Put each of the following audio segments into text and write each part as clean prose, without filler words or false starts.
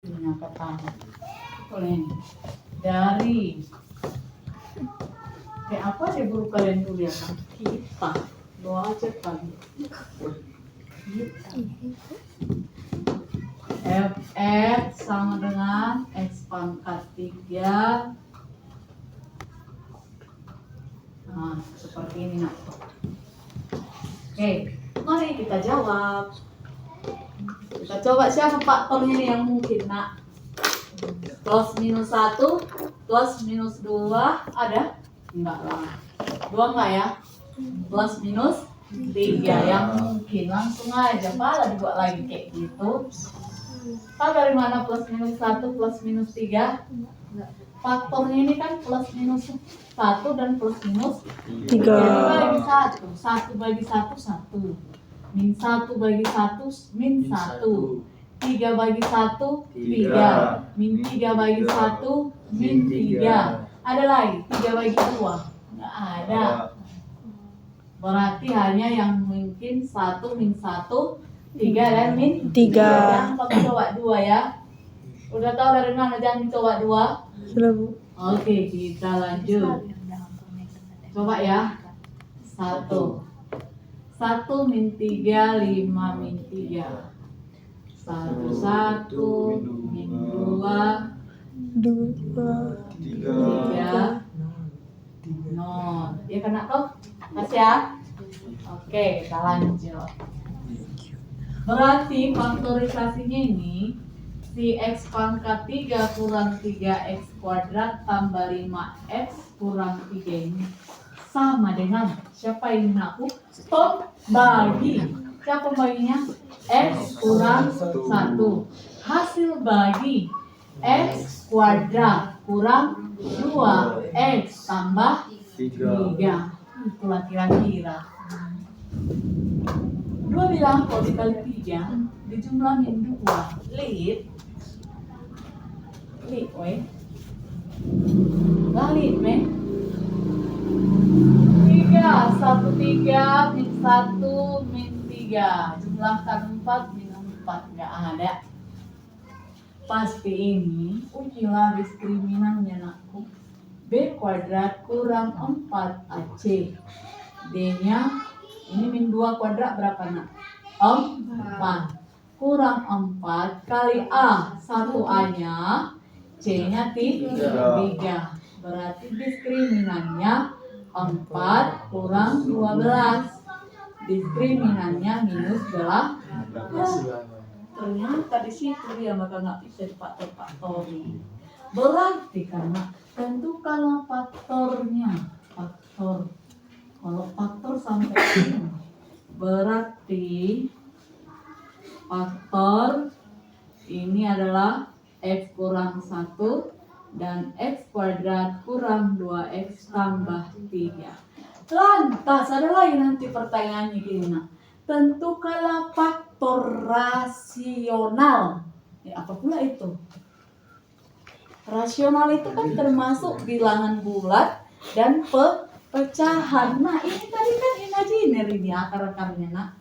Yang pertama boleh dari kayak apa deh guru kalian tuh lihat kita doa aja kan fx sama dengan x pangkat 3. Nah seperti ini nak. Oke, mari kita jawab. Kita coba siapa faktornya nih yang mungkin nak. Plus minus 1, plus minus 2 ada? Enggak lah. 2 enggak ya? Plus minus 3 yang mungkin. Langsung aja malah dibuat lagi kayak gitu. Tahu dari mana plus minus 1 plus minus 3? Faktornya ini kan plus minus 1 dan plus minus 3. Jadi bagi 1. 1 bagi 1, 1. Min 1 bagi 1, min 1. 3 bagi 1, 3. Min 3 bagi 1, min 3. Ada lagi 3 bagi 2? Nggak ada. Berarti hanya yang mungkin 1, min 1, 3 dan min 3. Jangan pakai coba 2 ya. Udah tahu dari mana jangan coba 2? Sudah, Bu. Oke, kita lanjut. Coba ya. 1 min 3, 5 min 3. 1 min 2, 3, 0. Ya kena tuh? Kasih ya. Oke, kita lanjut. Berarti faktorisasinya ini si x pangkat 3 kurang 3x kuadrat tambah 5x kurang 3 ini sama dengan siapa yang aku? Stop bagi. Siapa baginya? X kurang 1. Hasil bagi x kuadrat kurang 2x tambah 3. Itulah kira-kira. 2 bilang kalau dikali 3 dijumlahin 2. Lihat weh. Galit meh. 3, 1, 3, min 1, min 3. Jumlahkan 4, min 4. Nggak ada. Pasti ini ujilah diskriminannya nakku. B kuadrat kurang 4 AC. D-nya ini min 2 kuadrat berapa nak? 4. Kurang 4 kali A. 1A-nya. C-nya 3. Berarti diskriminannya 4 kurang 12. Diskriminannya minus 12. Ternyata di situ dia maka nggak bisa difaktor-faktori. Berarti karena tentukanlah faktornya. Faktor. Kalau faktor sampai ini berarti faktor ini adalah x kurang 1 dan x kuadrat kurang 2x tambah 3. Lantas ada lagi nanti pertanyaannya gini nak. Tentukanlah faktor rasional. Apa pula itu? Rasional itu kan termasuk bilangan bulat dan pecahan. Nah ini tadi kan imajiner ini akar-akarnya nak.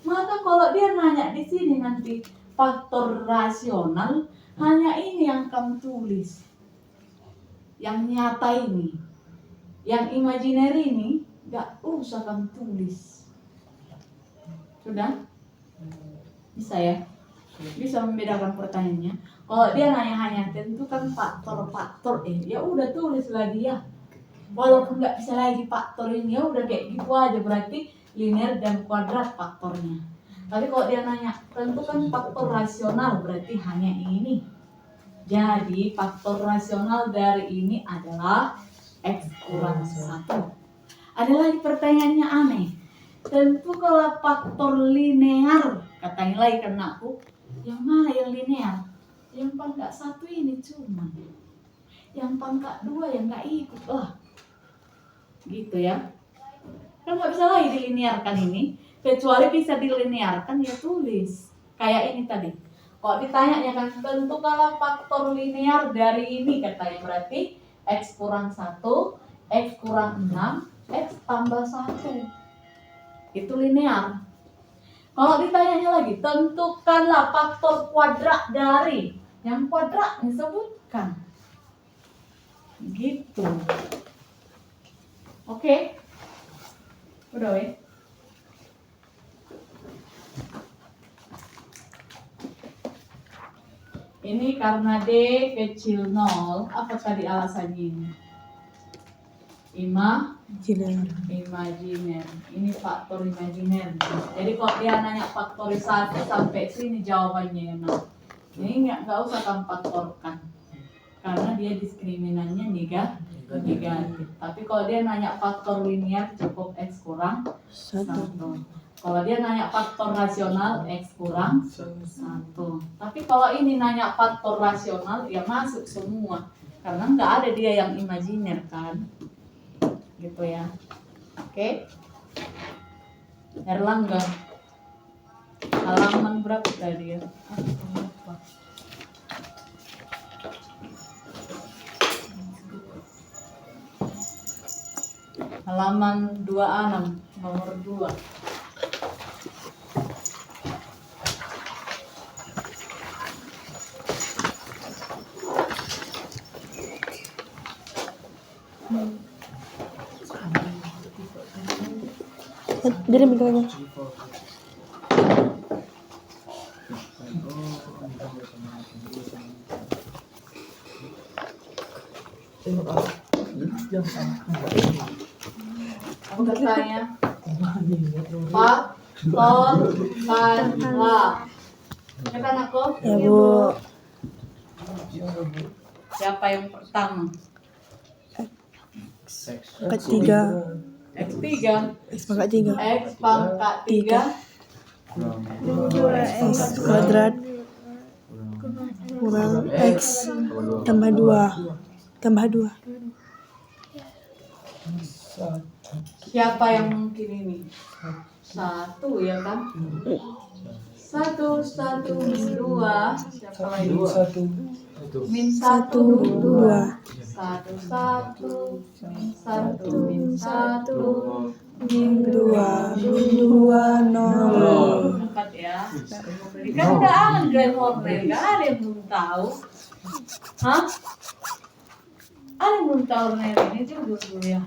Maka kalau dia nanya di sini nanti faktor rasional, hanya ini yang kamu tulis. Yang nyata ini. Yang imajiner ini gak usah kamu tulis. Sudah? Bisa ya? Bisa membedakan pertanyaannya. Kalau dia nanya hanya tentukan faktor-faktor, ya udah tulis lagi ya. Walaupun nggak bisa lagi faktorin, ya udah kayak gitu aja, berarti linear dan kuadrat faktornya. Tapi kalau dia nanya tentukan faktor rasional, berarti hanya ini. Jadi faktor rasional dari ini adalah x kurang 1. Ada lagi pertanyaannya aneh. Tentukanlah faktor linear. Katanya lagi kena aku. Yang mana yang linear? Yang pangkat 1 ini cuma. Yang pangkat 2 yang nggak ikut lah. Gitu ya. Kan nggak bisa lagi dilinearkan ini. Kecuali bisa dilinearkan ya tulis. Kayak ini tadi. Kalau ditanya ya kan tentukanlah faktor linear dari ini katanya berarti x kurang 1, x kurang 6, x tambah 1. Itu linear. Kalau ditanya lagi tentukanlah faktor kuadrat dari Yang kuadrat disebutkan. Gitu. Oke. Udah weh. Ini karena D kecil 0, apa tadi alasannya ini? Imajiner. Ini faktor imajiner. Jadi kalau dia nanya faktorisasi sampai sini jawabannya nah. Ini nggak usah kamu faktorkan. Karena dia diskriminannya negatif. Tapi kalau dia nanya faktor linear cukup X kurang 1. Kalau dia nanya faktor rasional, X kurang 1. Tapi kalau ini nanya faktor rasional, ya masuk semua. Karena nggak ada dia yang imajiner kan. Gitu ya. Oke. Erlangga. Halaman berapa tadi ya? Halaman 26, nomor 2. Jadi beneran. Apa katanya? Faktorkanlah. Kata anakku? Ya Bu. Siapa yang pertama? Ketiga. X3. X pangkat 3. X pangkat 3 X kuadrat kurang X tambah 2 tambah 2. Siapa yang mungkin ini? 1 ya kan? 1 min 2. Siapa lagi? Min 1 2 1 min 1 min 1 min 2 0. 4 ya. Kan udah ada formel, gak ada yang belum tahu. Hah? Ada yang belum tahu nih ini judul dulu ya.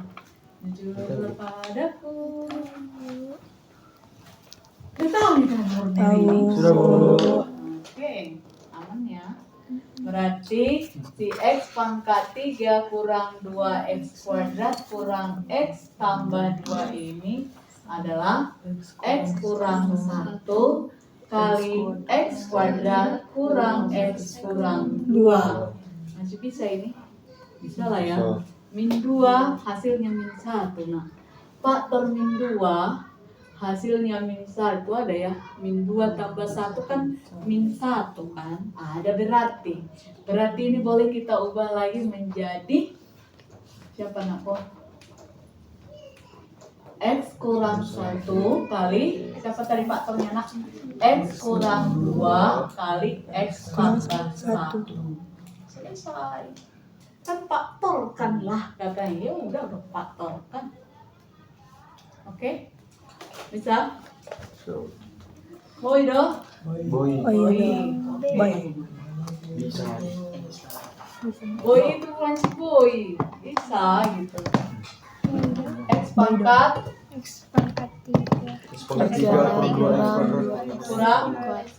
Jujur padaku. Udah tahu nih kan formel ini? Tahu. Oke, aman ya. Berarti si X pangkat 3 kurang 2X kuadrat kurang X tambah 2 ini adalah X kurang 1 kali X kuadrat kurang X kurang 2. Masih bisa ini? Bisa lah ya. Min 2 hasilnya min 1. Nah, faktor min 2 hasilnya min 1 ada ya. Min 2 tambah 1 kan min 1 kan. Ada berarti. Berarti ini boleh kita ubah lagi menjadi siapa nak? X kurang 1 kali siapa tadi faktornya nak? X kurang 2 kali X pangkat 1. Selesai. Kan faktorkan lah katanya. Ya udah faktorkan. Oke? Bisa? Boy doh? Oh iya. Boy. Bisa. Boy itu bukan si boy. Bisa gitu. X pangkat X pangkat 3 Sepakat 3 kurang 5X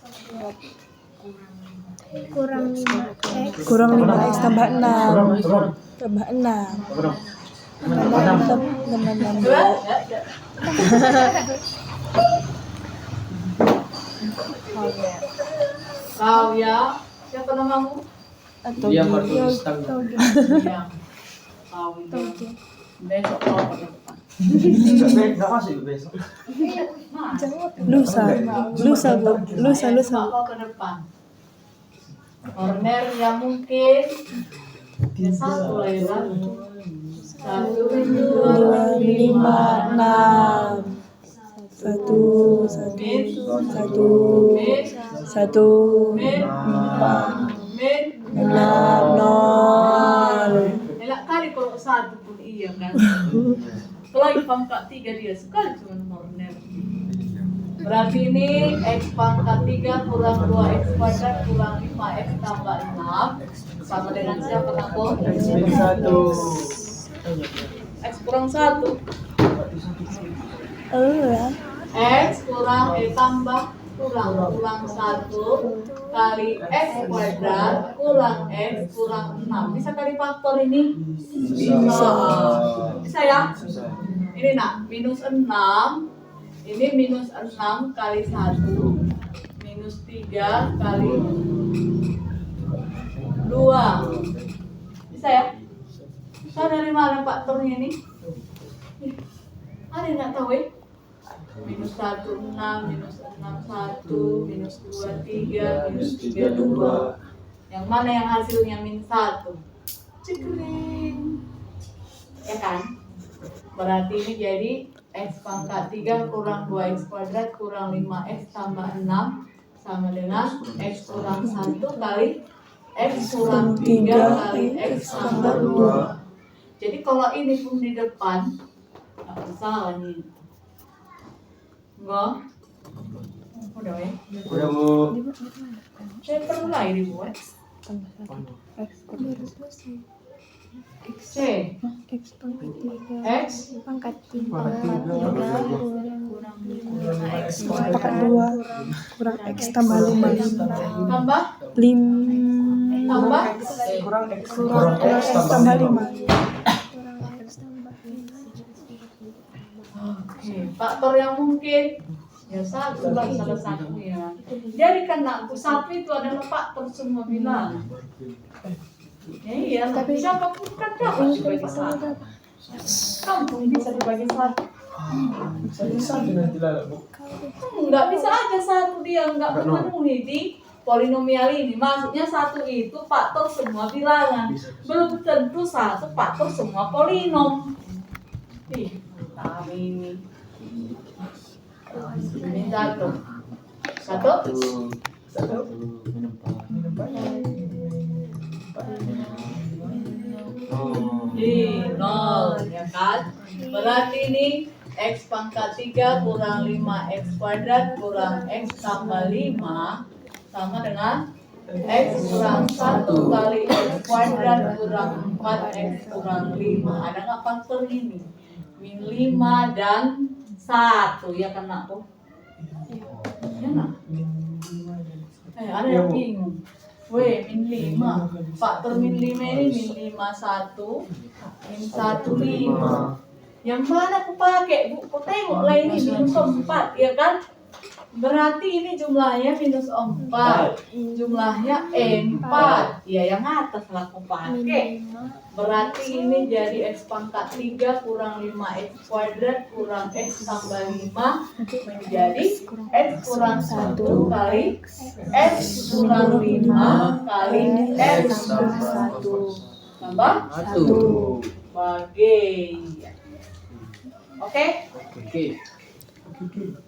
Kurang 5X tambah 6. Tambah 6. Tambah 6. Kau ya. Siapa namamu? Dia harus stang. Iya. Kau itu. Besok kau ke depan. Enggak masuk besok. Lusa. Kau ke depan. Corner yang mungkin ya satu lah ya kan. 1, 2, 2 5 6 1 1 min 1 min 4 min 6 0. elak kali kalau 1 pun iya kan. Kalau yang pangkat 3 dia sekali cuma corner. Berarti ini X pangkat 3 kurang 2X kuadrat kurang 5X tambah 6 sama dengan siapa Nako? Satu. X kurang 1. Ya. X kurang tambah kurang 1 kali X kuadrat kurang X kurang 6. Bisa kali faktor ini? Bisa. Bisa ya? Ini nak minus 6. Ini minus 6 kali 1 minus 3 kali 2. Bisa ya? Tahu dari mana faktornya ini? Ada yang nggak tahu ya? Minus 1 6, minus 6 1, minus 2 3, minus 3 2. Yang mana yang hasilnya min 1? Cekring. Ya kan? Berarti ini jadi X pangkat 3 kurang 2X kuadrat kurang 5X tambah 6 sama dengan X kurang 1 kali X kurang 3 kali X tambah 2. Jadi kalau ini pun di depan nggak masalah nih. Enggak? Udah ya? Udah Bu. Saya perlu lagi dibuat. C X pangkat 3 X pangkat 3 kurang 5X Pangkat 2 kurang X tambah 5 tambah 5 tambah Kurang X X tambah 5. kurang X tambah 5. Oke, faktor yang mungkin ya satu lah salah satunya. Jadi karena aku satu itu adalah faktor semua bilang. Ya iya, tapi siapa pun kan dapat dibagi satu. Kamu bisa dibagi satu. Bisa nanti lah Bu. Nggak bisa aja satu dia nggak memenuhi di polinomial ini. Maksudnya satu itu faktor semua bilangan. Belum tentu satu faktor semua polinom. Ih, kami ini. Ini satu. Satu. Nol, ya kan? Berarti ini X pangkat 3 kurang 5X kuadrat kurang X tambah 5 sama dengan X kurang 1 kali X kuadrat kurang 4X kurang 5. Ada nggak faktor ini? Min 5 dan 1 ya kan aku? Ya nak? Ada yang bingung. Weh, min 5. Faktor min 5 ini min 5 1, min 1 5. Yang mana aku pakai, Bu? Kau tengok lah ini minus 4, ya kan? Berarti ini jumlahnya minus 4. Jumlahnya 4. Ya, yang atas lah aku pakai. Berarti ini jadi X pangkat 3 kurang 5X kuadrat kurang X tambah 5 menjadi X kurang 1 kali X kurang 5 kali X tambah 1 tambah 1 bagi. Oke? Oke.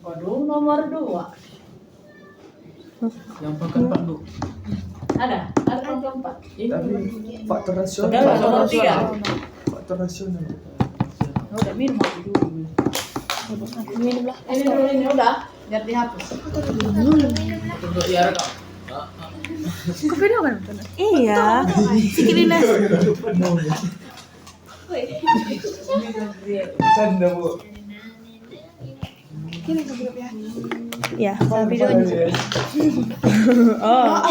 Waduh, nomor 2. Yang pangkat 4 Bu. Ada pangkat 4. Tapi faktor rasional. Udah, nomor 3. Faktor rasional. Udah minum aja dulu. Ini dulu ini udah, biar dihapus. Untuk biar kau. Iya. Sikilin Canda Bu. Ya. Videonya. Oh.